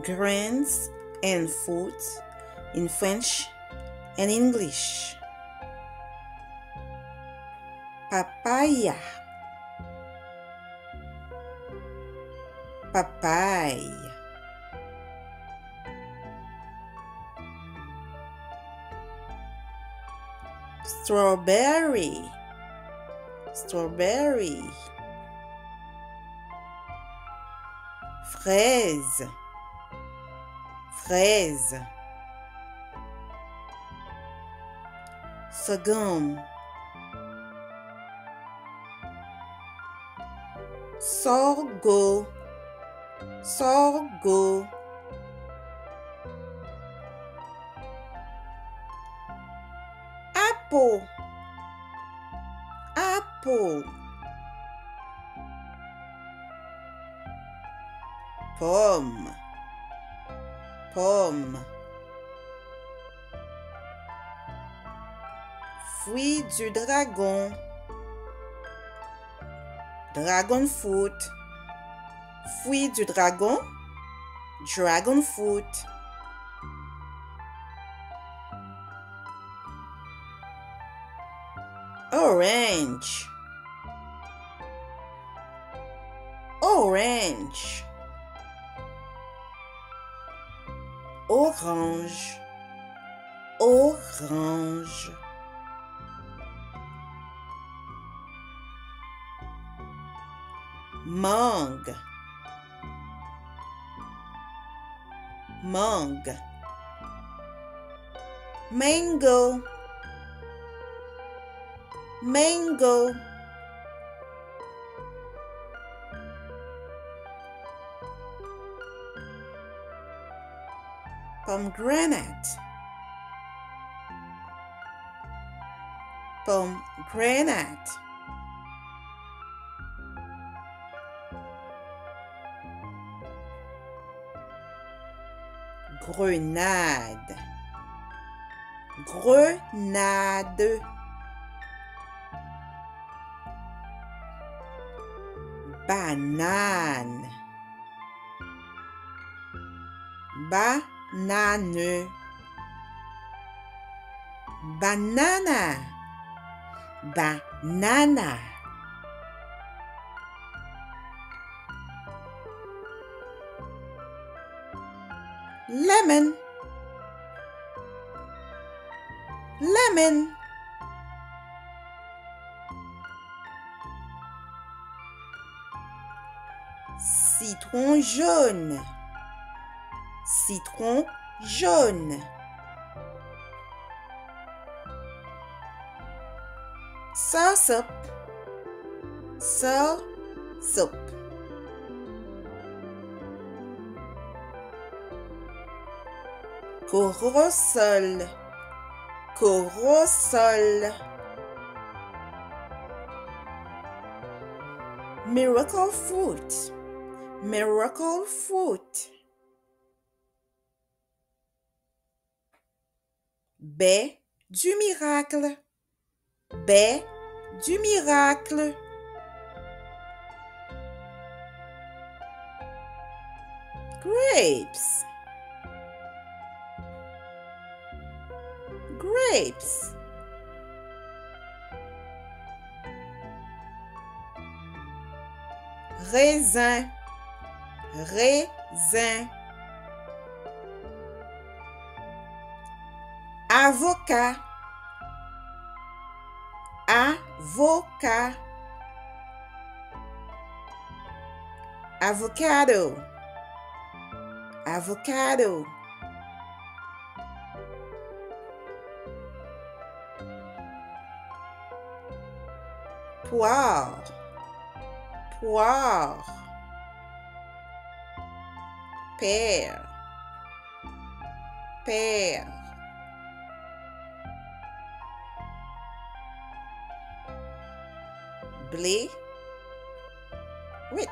grains and fruit in French and English. Papaya, papaye, strawberry, strawberry, fraise, fraise, sorghum, sorgho, sorgho, apple, apple, pomme, pomme, fruit du dragon, dragon fruit, fruit du dragon, dragon fruit, orange, orange, orange, orange, mangue, mangue, mango, mango, pomegranate, pomegranate, grenade, grenade, banane, banane, banana, banana, lemon, lemon, citron jaune, citron jaune, soursop, soursop, corossol, corossol, miracle fruit, miracle fruit, baie du miracle, baie du miracle, grapes, grapes, raisin, raisin, avocat, avocat, avocado, avocado, poire, poire, pear, pear, blé, wheat,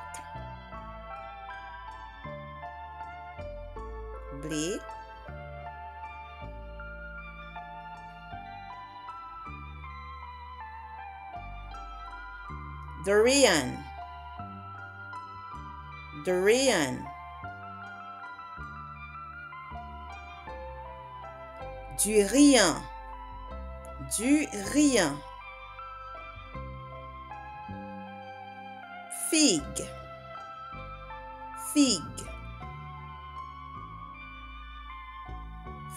blé, durian, durian, durian, durian. Figue, figue,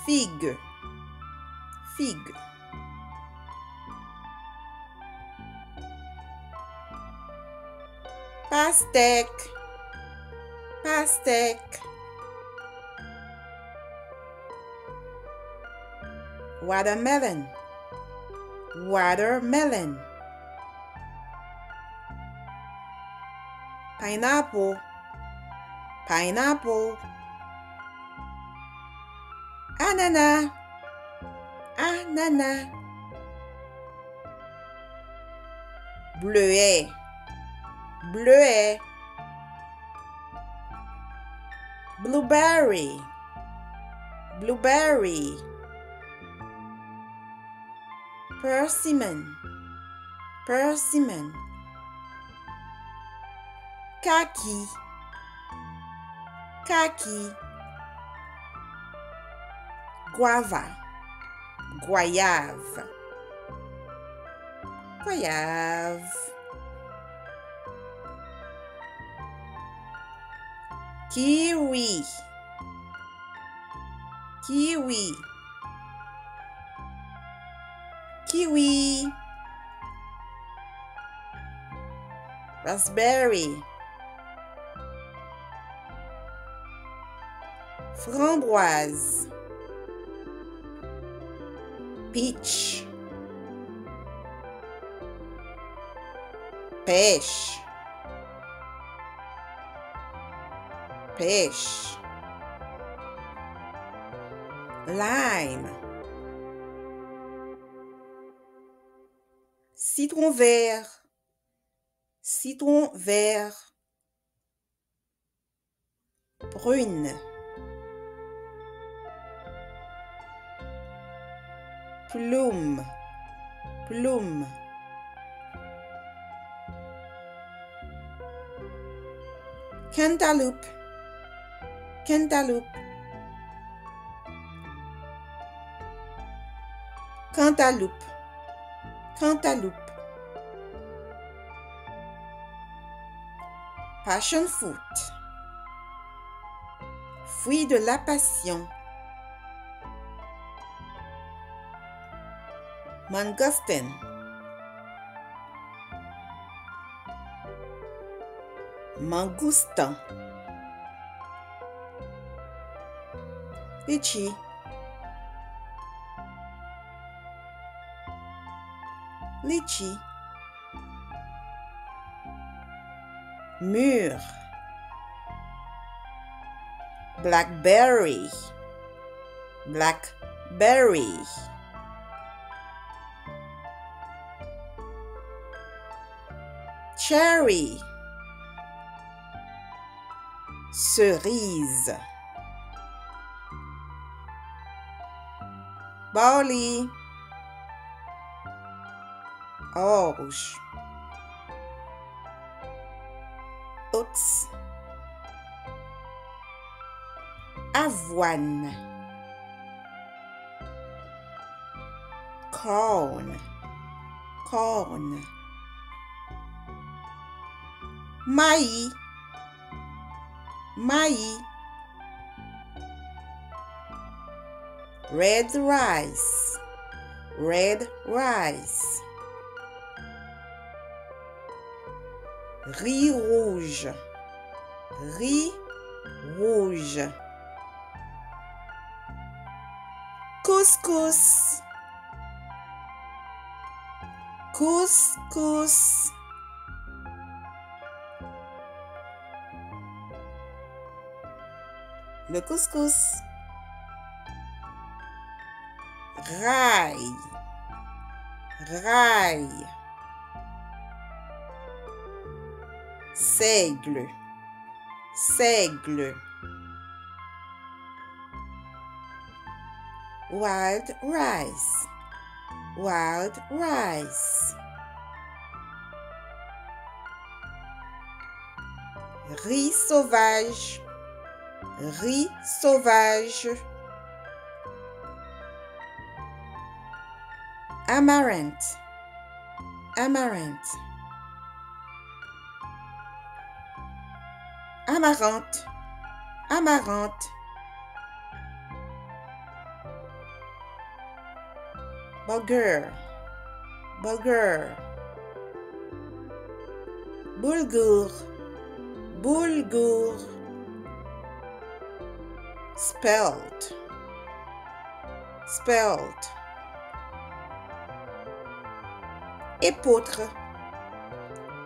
figue, figue. Pastèque, pastèque. Watermelon, watermelon. Pineapple, pineapple. Ananas, ananas. Bleuet, bleuet. Blueberry, blueberry. Persimmon, persimmon. Kaki, kaki. Guava, goyave, goyave. Kiwi, kiwi, kiwi. Raspberry, framboise. Peach, pêche, pêche. Lime, citron vert, citron vert. Prune, plume, plume. Cantaloupe, cantaloupe. Cantaloupe, cantaloupe. Passion fruit, fruit de la passion. Mangosteen, mangoustan. Litchi, litchi. Mûr, blackberry, blackberry. Cherry, cerise. Barley, orge. Oats, avoine. Corn, corn. Maïs, maïs. Red rice, red rice. Riz rouge, riz rouge. Couscous, couscous. Le couscous. Rail, rail. Seigle, seigle. Wild rice, wild rice. Riz sauvage, riz sauvage. amaranth, amaranth, amaranth, amaranth, bulgur, bulgur, bulgur, bulgur, spelt, spelt, épeautre,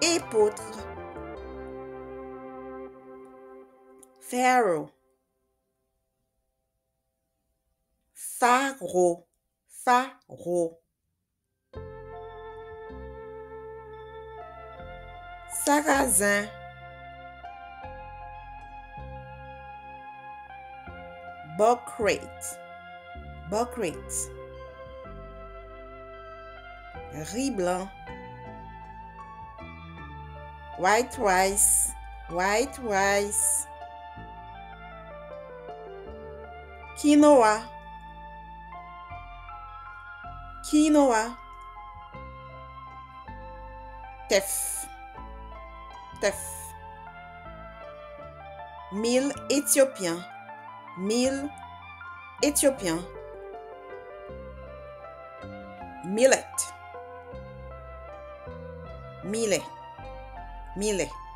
épeautre, pharaoh, pharaoh, pharaoh, sarrasin, buckwheat, buckwheat, riz blanc, white rice, white rice, quinoa, quinoa, teff, teff, mil éthiopien, mil éthiopien, millet, millet, millet.